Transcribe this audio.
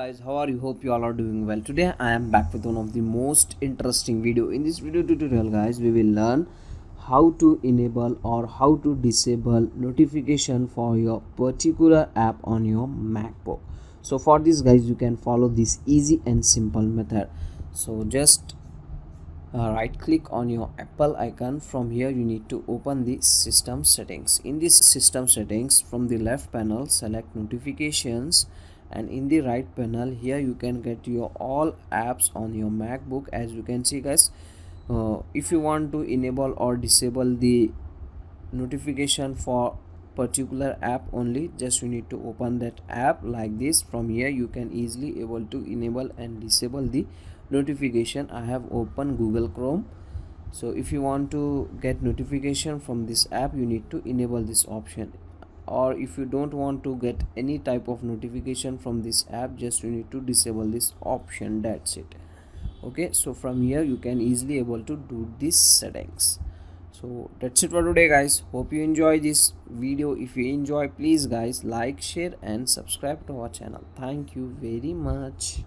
guys, how are you? Hope you all are doing well. Today I am back with one of the most interesting video. In this video tutorial guys, we will learn how to enable or how to disable notification for your particular app on your MacBook. So for this guys, you can follow this easy and simple method. So just right click on your Apple icon. From here you need to open the system settings. In this system settings, from the left panel select notifications, and in the right panel here you can get your all apps on your MacBook. As you can see guys, if you want to enable or disable the notification for particular app only, just you need to open that app like this. From here you can easily able to enable and disable the notification. I have opened Google Chrome. So if you want to get notification from this app, you need to enable this option, or if you don't want to get any type of notification from this app, just you need to disable this option. That's it. Okay, so from here you can easily able to do these settings. So that's it for today guys. Hope you enjoy this video. If you enjoy, please guys like, share and subscribe to our channel. Thank you very much.